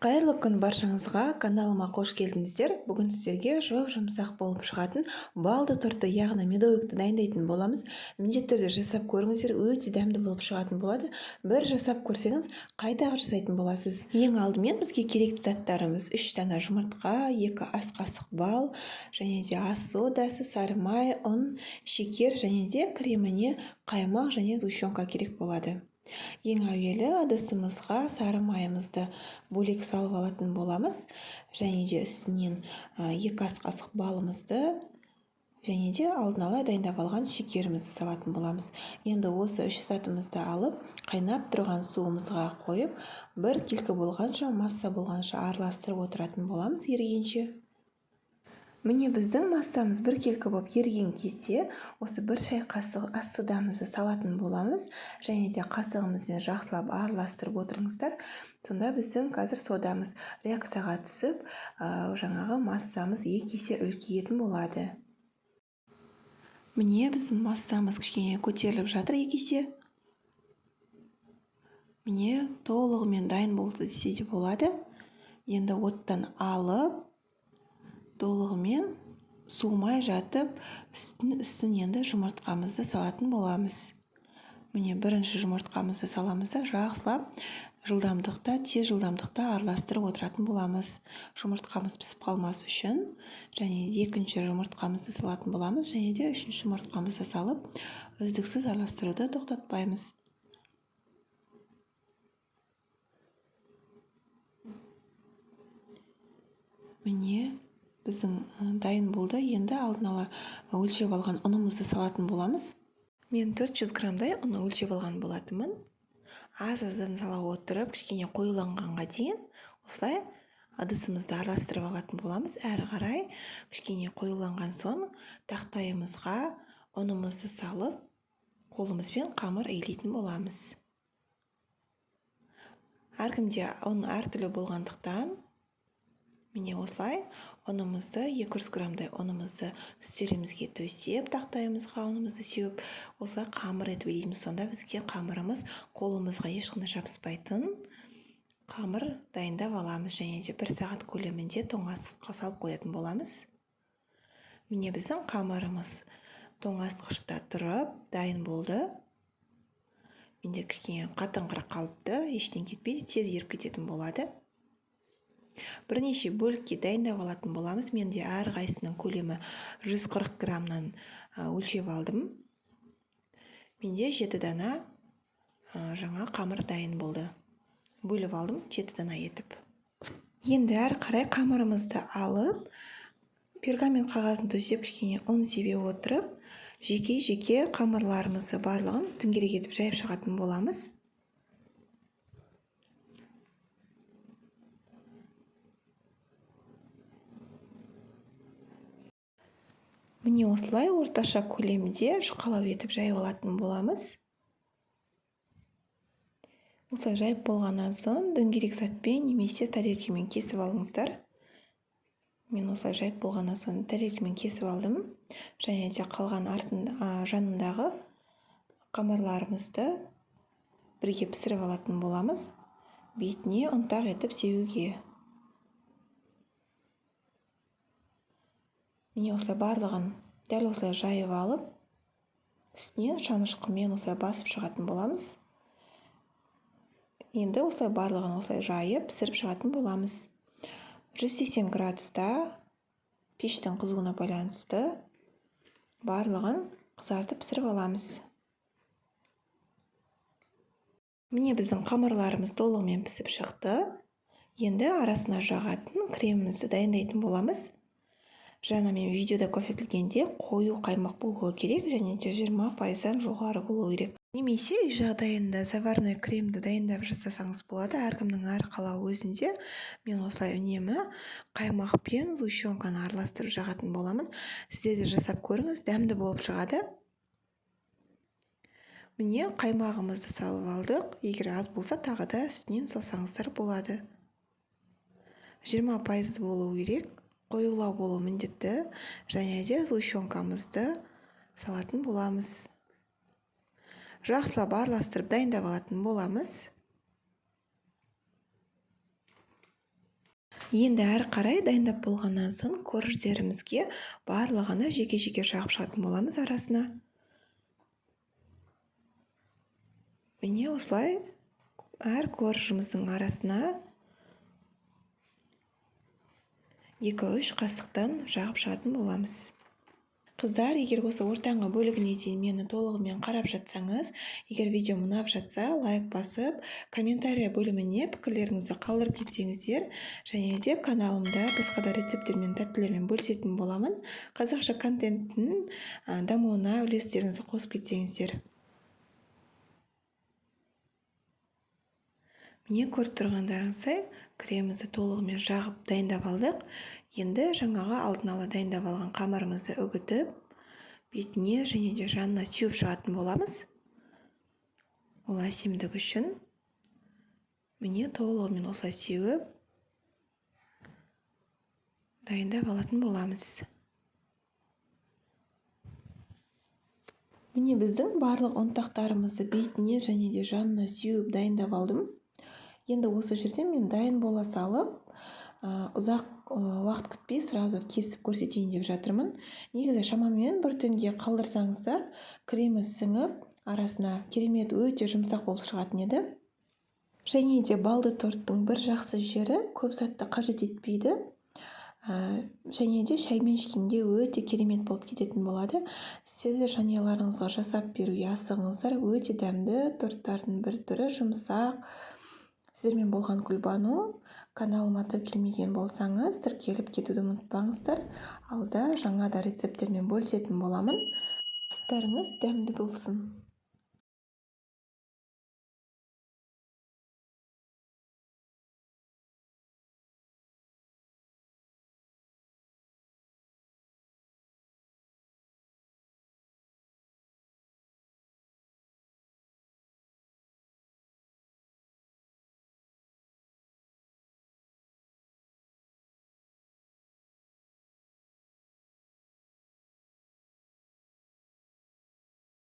Қайырлы күн баршаңызға, каналыма қош келдіңіздер. Бүгін сіздерге жұмсақ болып шығатын балды торты, яғни медовикті дайындайтын боламыз. Міндетті түрде жасап көріңіздер, өте дәмді болып шығатын болады. Бір жасап көрсеңіз, қайдағы жасайтын боласыз. Ең алдымен бізге керекті заттарымыз: 3 дана жұмыртқа, 2 ас қасық бал, және де ас содасы, сары май, ұн, шекер және де креміне қаймақ және сгущенка керек болады. Ең әуелі ыдысымызға сары майымызды бөлек салып алатын боламыз, және де үстінен 2 ас қасық балымызды және де алдын ала дайындап алған шекерімізді салатын боламыз. Енді осы 3 затымызды алып, қайнап тұрған суымызға қойып, бір келкі болғанша, масса болғанша араластырып отыратын боламыз ерігенше. Міне біздің массамыз бір келкі болып еріген кезде, осы бір шай қасық ас содамызды салатын боламыз, және де қасығымызбен жақсылап араластырып отырыңыздар. Сонда біздің қазір содамыз реакцияға түсіп, жаңағы массамыз 2 есе үлкейетін болады. Міне біздің массамыз кішкене көтеріліп жатыр 2 есе. Міне толығымен дайын болды десе де болады. Енді оттан алып, толығымен суымай жатып, үстін енді жұмыртқамызды салатын боламыз. Міне бірінші жұмыртқамызды саламыз да, жақсылап тез жылдамдықта араластырып отыратын боламыз. Жұмыртқамыз пісіп қалмас үшін, және екінші жұмыртқамызды салатын боламыз, және де үшінші жұмыртқамызды салып, үздіксіз араластыруды тоқтатпаймыз. Міне біздің дайын болды. Енді алдын ала өлшеп алған ұнымызды салатын боламыз. Мен 400 грамдай ұн өлшеп алған болатынмын. Аз-аздан сала отырып, кішкене қоюланғанға дейін осылай ыдысымызды араластырып алатын боламыз. Әрі қарай кішкене қоюланған соң тақтайымызға ұнымызды салып, қолымызбен қамыр илейтін боламыз. Әркімде ұн әртүрлі болғандықтан, міне осылай ұнымызды 200 грамдай ұнымызды үстелімізге төсеп, тақтайымызға ұнымызды сеуіп, осылай қамыр етіп илейміз. Сонда бізге қамырымыз қолымызға ешқандай жабыспайтын қамыр дайындап аламыз, және де 1 сағат көлемінде тоңазытқышқа салып қоятын боламыз. Міне біздің қамырымыз тоңазытқышта тұрып дайын болды. Менде кішкене қатыңқырап қалыпты, ештен кетпейді, тез еріп кететін болады. Бірнеше бөлікке дайындап алатын боламыз. Менде әрқайсының көлемі 140 грамнан өлшеп алдым. Менде 7 дана жаңа қамыр дайын болды. Бөліп алдым 7 дана етіп. Енді әрі қарай қамырымызды алып, пергамент қағазын төсеп, кішкене ұн себе отырып, жеке-жеке қамырларымызды барлығын дөңгелек етіп жайып шығатын боламыз. Міне осылай орташа көлемде жұқалау етіп жайып алатын боламыз. Осылай жайып болғаннан соң дөңгелек затпен немесе тарелкамен кесіп алыңыздар. Мен осылай жайып болғаннан соң тарелкамен кесіп алдым. Және де қалған жанындағы қамырларымызды бірге пісіріп алатын боламыз. Бетіне ұнтақ етіп сеуге. Міне осылай барлығын дәл осылай жайып алып, үстінен шанышқымен осылай басып шығатын боламыз. Енді осылай барлығын осылай жайып, пісіріп шығатын боламыз. 180 градуста пештің қызуына байланысты барлығын қызартып пісіріп аламыз. Міне біздің қамырларымыз толығымен пісіп шықты. Енді арасына жағатын кремімізді дайындайтын боламыз. Жаңа мен видеода көрсетілгенде қою қаймақ болуы керек, және де 20%-дан жоғары болуы керек. Немесе үй жағдайында заварной кремді дайындап жасасаңыз болады. Әркімнің әр қалауы өзінде. Мен осылай үнемі қаймақ пен сгущенканы араластырып жағатын боламын. Сіздер де жасап көріңіз, дәмді болып шығады. Міне қаймағымызды салып алдық. Егер аз болса, тағы да үстінен салсаңыздар болады. 20% болуы керек. Қоюлау болу міндетті, және де сгущенкамызды салатын боламыз. Жақсылап араластырып дайындап алатын боламыз. Енді әрі қарай дайындап болғаннан соң корждерімізге барлығына жеке-жеке жағып шығатын боламыз арасына. Міне осылай әр коржымыздың арасына 2-3 қасықтан жағып шығатын боламыз. Қыздар, егер осы ортаңғы бөлігіне дейін мені толығымен қарап жатсаңыз, егер видео ұнап жатса, лайк басып, комментария бөліміне пікірлеріңізді қалдырып кетсеңіздер, және де каналымда басқа да рецепттер мен тәттілермен бөлісетін боламын. Қазақша контенттің дамуына үлестеріңізді қосып кетсеңіздер. Міне көріп тұрғандарыңыздай, кремімізді толығымен жағып дайындап алдық. Енді жаңағы алдын ала дайындап алған қамырымызды үгітіп, бетіне және де жанына сеуіп шығатын боламыз. Ол әсемдік үшін міне толығымен осылай сеуіп дайындап алатын боламыз. Міне біздің барлық ұнтақтарымызды бетіне және де жанына сеуіп дайындап алдым. Енді осы жерде мен дайын бола салып, ұзақ уақыт күтпей сразу кесіп көрсетейін деп жатырмын. Негізі шамамен бір түнге қалдырсаңыздар, кремі сіңіп, арасына керемет өте жұмсақ болып шығатын еді. Және де балды торттың бір жақсы жері көп затты қажет етпейді. Және де шаймен ішкенде өте керемет болып кететін болады. Сіз жанұяларыңызға жасап беруге асығыңыздар. Өте дәмді торттардың бір түрі, жұмсақ. Сіздермен болған Гүлбану. Каналыма тіркелмеген болсаңыз, тіркеліп кетуді ұмытпаңыздар. Алда жаңа да рецепттермен бөлісетін боламын. Астарыңыз дәмді болсын.